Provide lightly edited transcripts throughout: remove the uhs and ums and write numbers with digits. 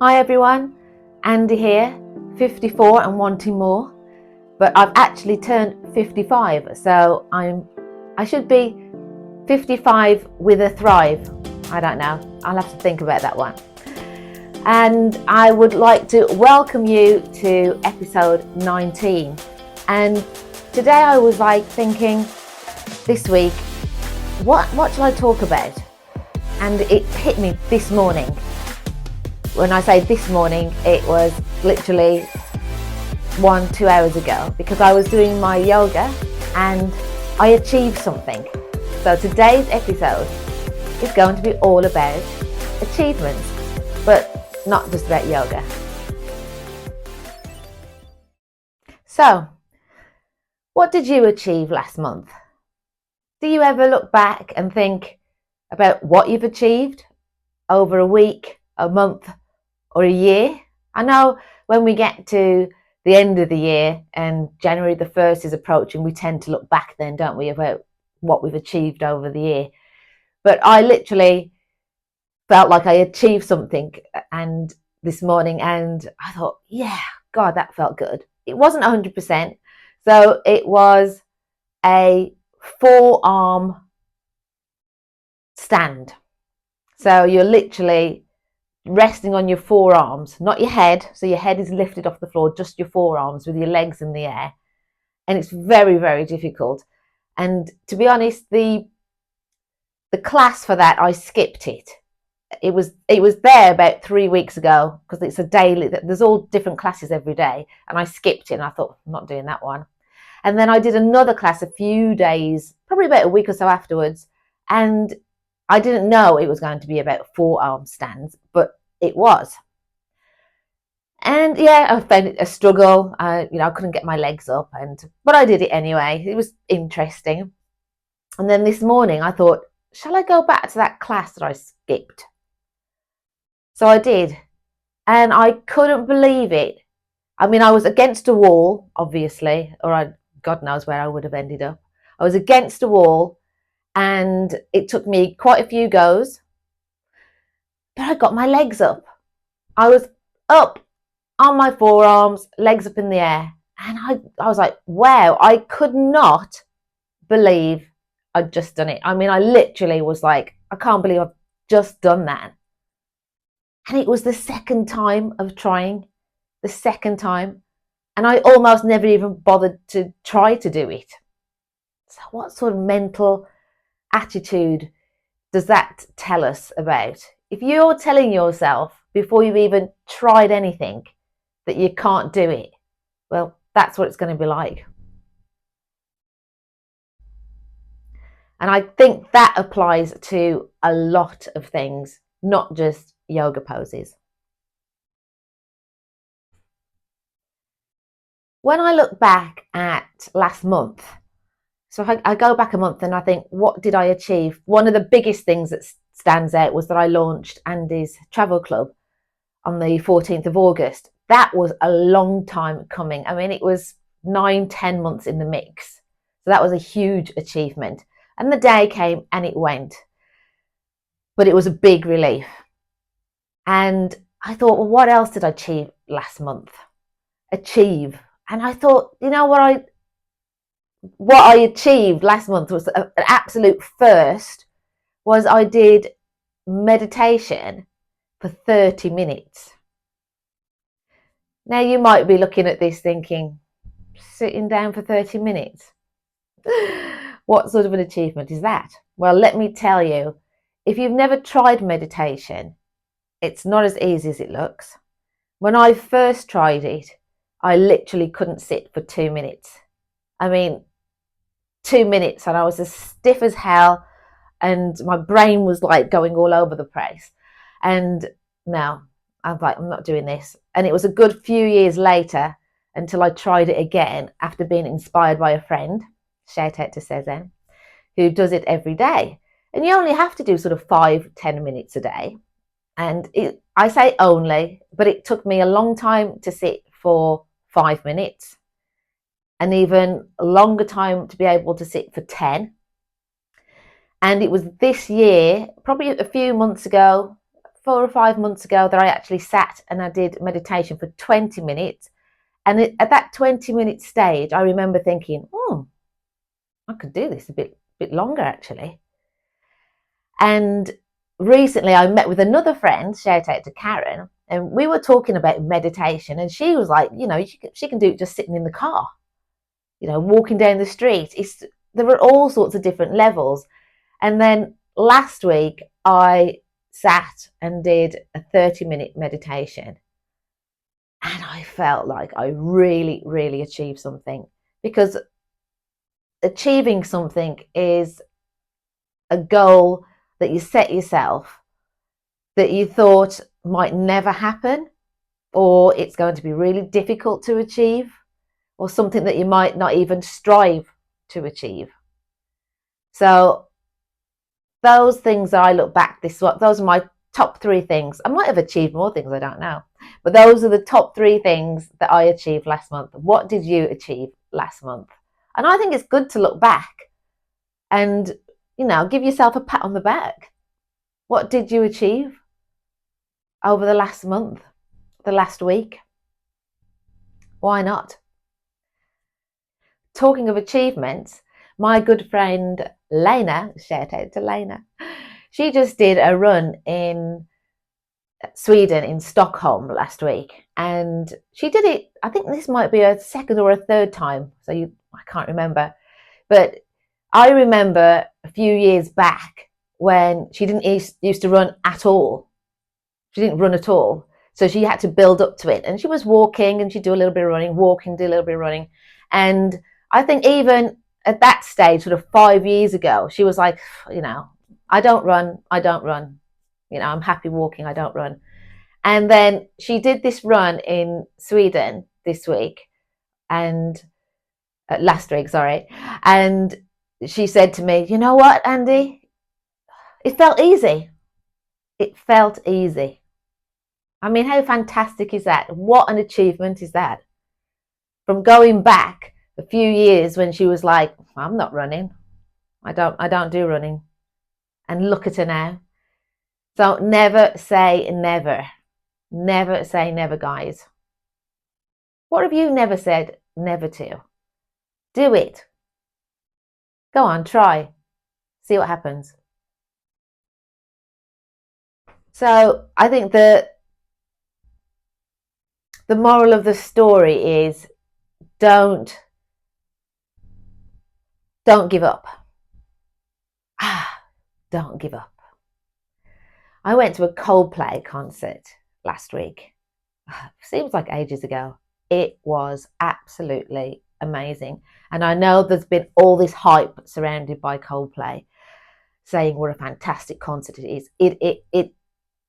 Hi everyone, Andy here, 54 and wanting more, but I've actually turned 55, so I should be 55 with a thrive. I don't know, I'll have to think about that one. And I would like to welcome you to episode 19. And today I was thinking this week, what shall I talk about? And it hit me this morning. When I say this morning, it was literally 1-2 hours ago, because I was doing my yoga and I achieved something. So today's episode is going to be all about achievements, but not just about yoga. So, what did you achieve last month? Do you ever look back and think about what you've achieved over a week, a month, or a year? I know when we get to the end of the year and January the 1st is approaching, we tend to look back then, don't we, about what we've achieved over the year. But I literally felt like I achieved something and this morning, and I thought, yeah, God, that felt good. It wasn't 100%. So it was a forearm stand. So you're literally resting on your forearms, not your head. So your head is lifted off the floor, just your forearms with your legs in the air. And it's very, very difficult. And to be honest, the class for that, I skipped it. It was there about 3 weeks ago, because it's a daily, there's all different classes every day. And I skipped it and I thought, I'm not doing that one. And then I did another class a few days, probably about a week or so afterwards. And I didn't know it was going to be about forearm stands, but it was. And yeah, I found it a struggle. I couldn't get my legs up, but I did it anyway. It was interesting. And then this morning I thought, shall I go back to that class that I skipped? So I did. And I couldn't believe it. I mean, I was against a wall, obviously, or God knows where I would have ended up. I was against a wall, and it took me quite a few goes, but I got my legs up. I was up on my forearms, legs up in the air, and I was like, wow, I could not believe I'd just done it. I mean, I literally was like, I can't believe I've just done that. And it was the second time of trying, the second time, and I almost never even bothered to try to do it. So what sort of mental attitude does that tell us about? If you're telling yourself before you've even tried anything that you can't do it, well, that's what it's going to be like. And I think that applies to a lot of things, not just yoga poses. When I look back at last month, so I go back a month and I think, what did I achieve? One of the biggest things that stands out was that I launched Andy's Travel Club on the 14th of August. That was a long time coming. I mean, it was 9-10 months in the mix. So that was a huge achievement. And the day came and it went. But it was a big relief. And I thought, well, what else did I achieve last month? And I thought, you know what I achieved last month was an absolute first, was I did meditation for 30 minutes. Now you might be looking at this thinking, sitting down for 30 minutes? What sort of an achievement is that? Well, let me tell you, if you've never tried meditation, it's not as easy as it looks. When I first tried it, I literally couldn't sit for 2 minutes. I mean, 2 minutes, and I was as stiff as hell, and my brain was like going all over the place. And no, I was like, I'm not doing this. And it was a good few years later until I tried it again after being inspired by a friend, shout out to Cezanne, who does it every day. And you only have to do sort of 5-10 minutes a day. And I say only, but it took me a long time to sit for 5 minutes, and even a longer time to be able to sit for 10. And it was this year, probably a few months ago, 4 or 5 months ago that I actually sat and I did meditation for 20 minutes. And at that 20-minute stage, I remember thinking, I could do this a bit longer actually. And recently I met with another friend, shout out to Karen, and we were talking about meditation, and she was like, she can do it just sitting in the car, walking down the street. There are all sorts of different levels. And then last week I sat and did a 30-minute meditation, and I felt like I really, really achieved something, because achieving something is a goal that you set yourself that you thought might never happen, or it's going to be really difficult to achieve, or something that you might not even strive to achieve. So those things that I look back those are my top 3 things. I might have achieved more things, I don't know, but those are the top 3 things that I achieved last month. What did you achieve last month? And I think it's good to look back and give yourself a pat on the back. What did you achieve over the last month, the last week? Why not? Talking of achievements, my good friend Lena, shout out to Lena, she just did a run in Sweden, in Stockholm last week, and she did it, I think this might be a second or a third time, I can't remember, but I remember a few years back when she didn't used to run at all. She didn't run at all, so she had to build up to it, and she was walking, and she'd do a little bit of running, walking, do a little bit of running. And I think even at that stage, sort of 5 years ago, she was like, I don't run, I'm happy walking, I don't run. And then she did this run in Sweden this week, and last week, sorry, and she said to me, you know what, Andy, it felt easy. It felt easy. I mean, how fantastic is that? What an achievement is that? From going back a few years when she was like, I'm not running. I don't do running. And look at her now. So never say never. Never say never, guys. What have you never said never to? Do it. Go on, try. See what happens. So I think the moral of the story is don't give up. Don't give up. I went to a Coldplay concert last week. Seems like ages ago. It was absolutely amazing. And I know there's been all this hype surrounded by Coldplay, saying what a fantastic concert it is.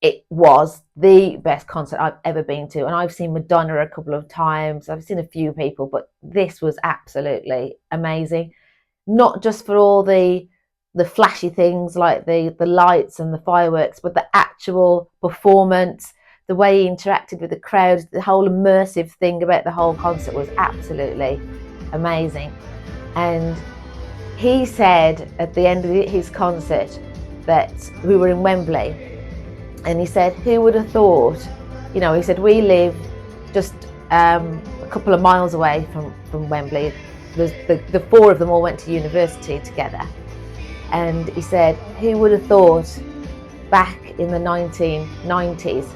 It was the best concert I've ever been to. And I've seen Madonna a couple of times. I've seen a few people, but this was absolutely amazing. Not just for all the flashy things like the lights and the fireworks, but the actual performance, the way he interacted with the crowd, the whole immersive thing about the whole concert was absolutely amazing. And he said at the end of his concert that we were in Wembley, and he said, who would have thought, he said, we live just a couple of miles away from Wembley. The 4 of them all went to university together. And he said, who would have thought back in the 1990s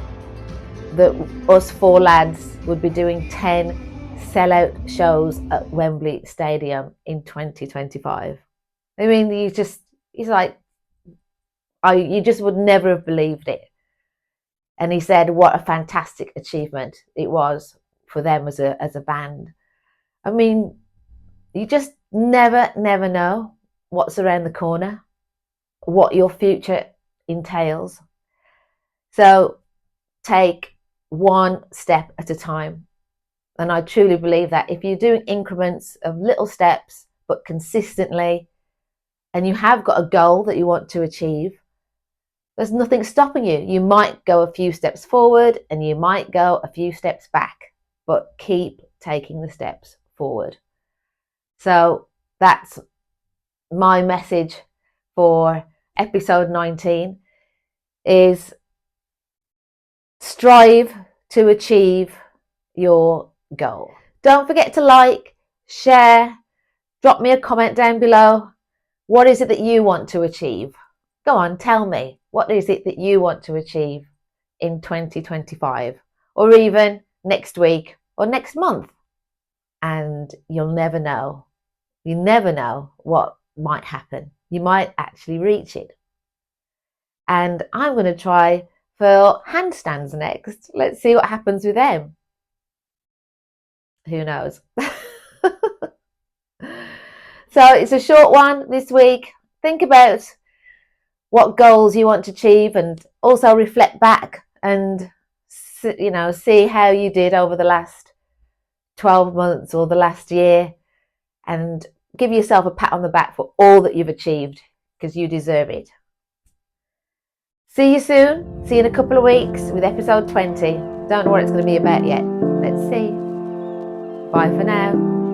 that us 4 lads would be doing 10 sellout shows at Wembley Stadium in 2025? I mean, he's like, you just would never have believed it. And he said what a fantastic achievement it was for them as a band. I mean, you just never know what's around the corner, what your future entails. So take one step at a time. And I truly believe that if you're doing increments of little steps, but consistently, and you have got a goal that you want to achieve, there's nothing stopping you. You might go a few steps forward and you might go a few steps back, but keep taking the steps forward. So that's my message for episode 19 is strive to achieve your goal. Don't forget to like, share, drop me a comment down below. What is it that you want to achieve? Go on, tell me. What is it that you want to achieve in 2025 or even next week or next month? And you'll never know. You never know what might happen. You might actually reach it. And I'm going to try for handstands next. Let's see what happens with them. Who knows? So it's a short one this week. Think about what goals you want to achieve and also reflect back and see how you did over the last 12 months or the last year, and give yourself a pat on the back for all that you've achieved, because you deserve it. See you soon. See you in a couple of weeks with episode 20. Don't know what it's going to be about yet. Let's see. Bye for now.